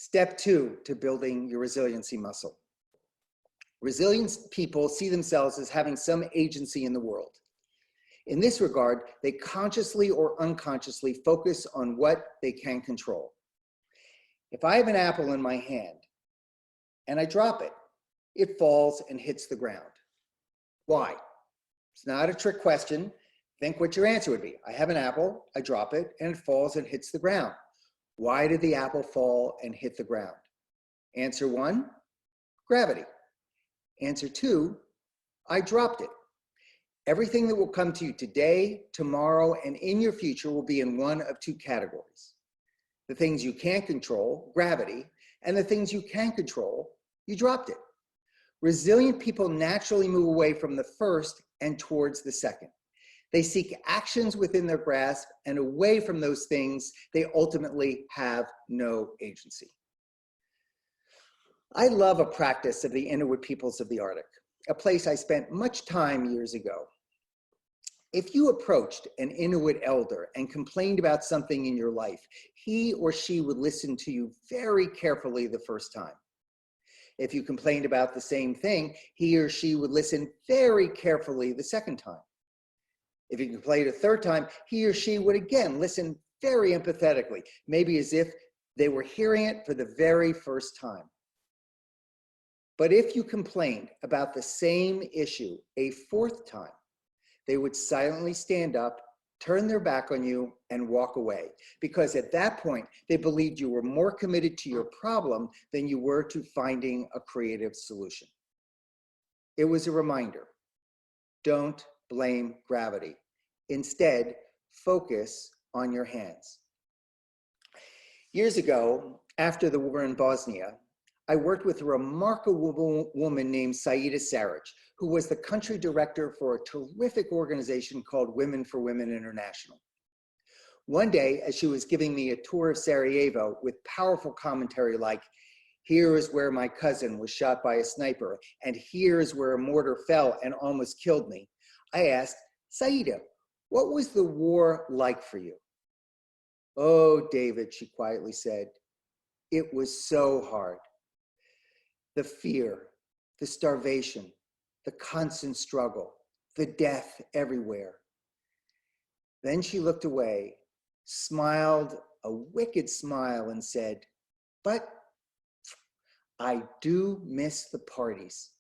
Step 2 to building your resiliency muscle. Resilient people see themselves as having some agency in the world. In this regard, they consciously or unconsciously focus on what they can control. If I have an apple in my hand and I drop it, it falls and hits the ground. Why? It's not a trick question. Think what your answer would be. I have an apple, I drop it, and it falls and hits the ground. Why did the apple fall and hit the ground? Answer 1, gravity. Answer 2, I dropped it. Everything that will come to you today, tomorrow, and in your future will be in one of 2 categories. The things you can't control, gravity, and the things you can control, you dropped it. Resilient people naturally move away from the first and towards the second. They seek actions within their grasp and away from those things they ultimately have no agency. I love a practice of the Inuit peoples of the Arctic, a place I spent much time years ago. If you approached an Inuit elder and complained about something in your life, he or she would listen to you very carefully the first time. If you complained about the same thing, he or she would listen very carefully the second time. If you complained a third time, he or she would again listen very empathetically, maybe as if they were hearing it for the very first time. But if you complained about the same issue a fourth time, they would silently stand up, turn their back on you, and walk away. Because at that point, they believed you were more committed to your problem than you were to finding a creative solution. It was a reminder. Don't blame gravity. Instead, focus on your hands. Years ago, after the war in Bosnia, I worked with a remarkable woman named Saida Saric, who was the country director for a terrific organization called Women for Women International. One day, as she was giving me a tour of Sarajevo with powerful commentary like, "Here is where my cousin was shot by a sniper, and here is where a mortar fell and almost killed me," I asked, "Saida, what was the war like for you?" "Oh, David," she quietly said, "it was so hard. The fear, the starvation, the constant struggle, the death everywhere." Then she looked away, smiled a wicked smile and said, "But I do miss the parties.